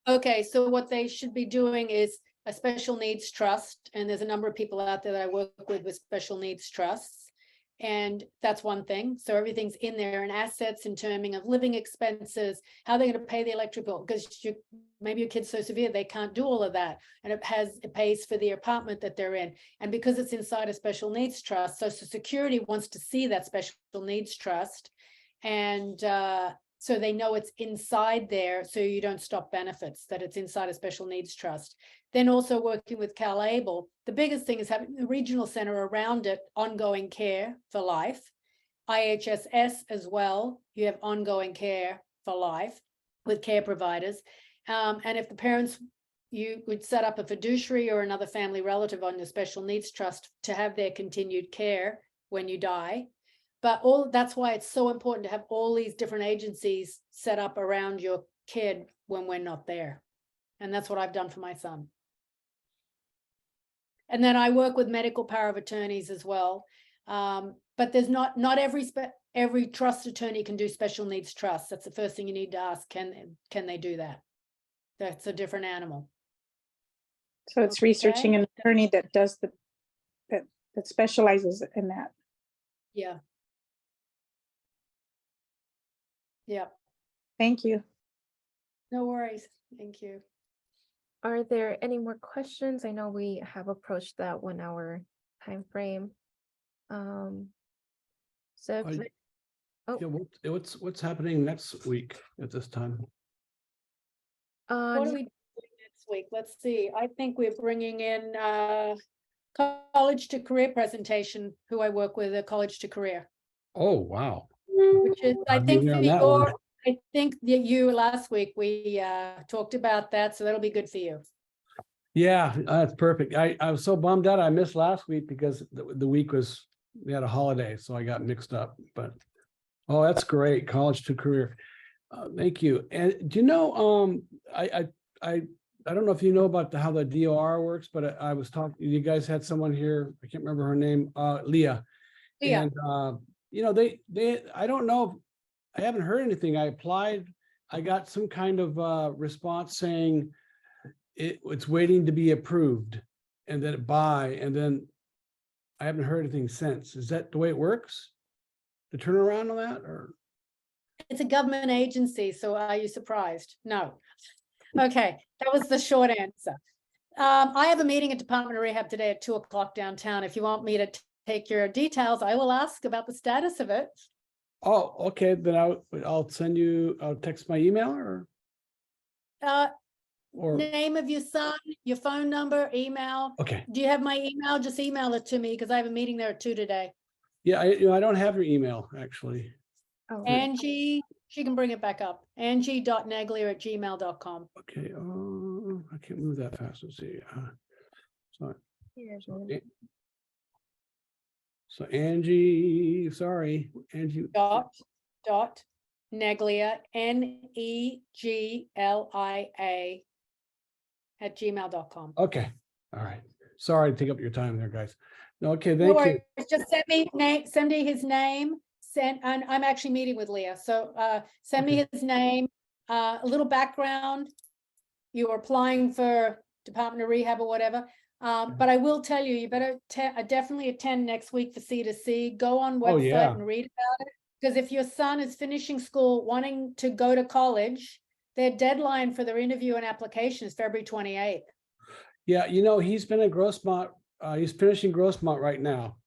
Okay, so what they should be doing is a special needs trust. And there's a number of people out there that I work with special needs trusts. And that's one thing. So everything's in there, and assets in terms of living expenses, how they're going to pay the electric bill, because maybe your kid's so severe they can't do all of that, and it pays for the apartment that they're in. And because it's inside a special needs trust, Social Security wants to see that special needs trust, and so they know it's inside there, so you don't stop benefits, that it's inside a special needs trust. Then also working with CalAble, the biggest thing is having the regional center around it, ongoing care for life. IHSS as well, you have ongoing care for life with care providers. And if the parents, you would set up a fiduciary or another family relative on your special needs trust to have their continued care when you die. But that's why it's so important to have all these different agencies set up around your kid when we're not there. And that's what I've done for my son. And then I work with medical power of attorneys as well. But there's not every trust attorney can do special needs trusts. That's the first thing you need to ask. Can they do that? That's a different animal. So it's researching an attorney that does that specializes in that. Yeah. Yeah. Thank you. No worries. Thank you. Are there any more questions? I know we have approached that 1 hour time frame. What's happening next week at this time? What are we doing next week? Let's see. I think we're bringing in college to career presentation, who I work with, a college to career, Oh, wow. which is, I I'll be think, there for on that one. your, I think that you last week, we talked about that, so that'll be good for you. Yeah, that's perfect. I was so bummed out. I missed last week because the week was, we had a holiday, so I got mixed up, but oh, that's great. College to career. Thank you. And do you know, I don't know if you know about how the DOR works, but I was talking, you guys had someone here, I can't remember her name, Leah. Yeah. And, you know, I don't know, I haven't heard anything. I applied, I got some kind of response saying it's waiting to be approved and then and then I haven't heard anything since. Is that the way it works? The turnaround on that, or? It's a government agency, so are you surprised? No. Okay, that was the short answer. I have a meeting at Department of Rehab today at 2:00 downtown. If you want me to take your details, I will ask about the status of it. Oh, okay, then I'll send you, I'll text my email or Name of your son, your phone number, email. okay. Do you have my email? Just email it to me because I have a meeting there at 2 today. Yeah, I don't have your email actually. Oh, Angie, she can bring it back up. Angie.neglia@gmail.com. Okay, I can't move that fast. Let's see. So, here's one. so Angie, sorry, Angie. Dot Neglia, Neglia @gmail.com. Okay, all right. Sorry to take up your time there, guys. No, okay, No thank you. worries. Just send me his name. And I'm actually meeting with Leah. So send me his name, a little background. You are applying for Department of Rehab or whatever. But I will tell you, you better definitely attend next week for C2C. Go on Oh, website yeah. and read about it. Because if your son is finishing school, wanting to go to college, their deadline for their interview and application is February 28th. Yeah, you know, he's been at Grossmont, he's finishing Grossmont right now.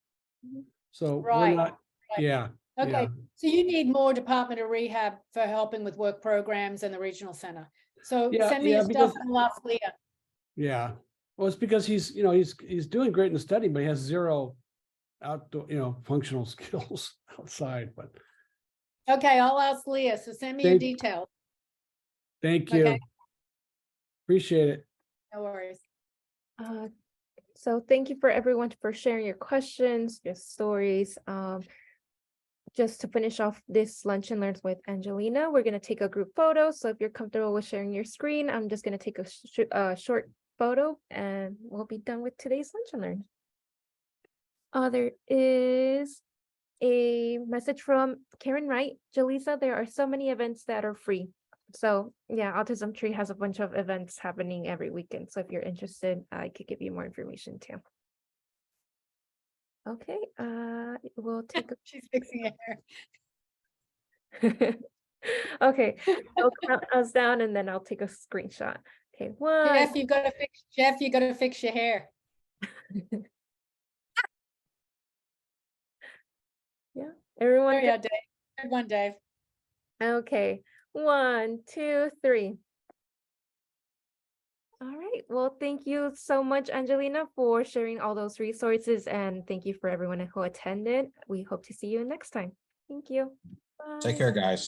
So we're Right, not, right. yeah. Okay, yeah. so you need more Department of Rehab for helping with work programs and the regional center. So Yeah, send me yeah, your stuff because- and I'll ask Leah. Yeah, well, it's because he's, you know, he's doing great in the study, but he has zero outdoor, you know, functional skills outside, but Okay, I'll ask Leah, so send me your Thank- details. thank you. Okay. Appreciate it. No worries. So thank you for everyone for sharing your questions, your stories. Just to finish off this Lunch and Learns with Angelina, we're going to take a group photo. So if you're comfortable with sharing your screen, I'm just going to take a short photo and we'll be done with today's Lunch and Learn. There is a message from Karen Wright. Jaleesa, there are so many events that are free. So yeah, Autism Tree has a bunch of events happening every weekend. So if you're interested, I could give you more information too. Okay, we'll take a She's fixing her hair. okay, I'll count us down and then I'll take a screenshot. Okay, one. Jeff, you gotta fix your hair. Yeah, everyone. There you are, Dave. Good one, Dave. Okay, 1, 2, 3. All right, well, thank you so much, Angelina, for sharing all those resources, and thank you for everyone who attended. We hope to see you next time. Thank you. Take Bye. care, guys.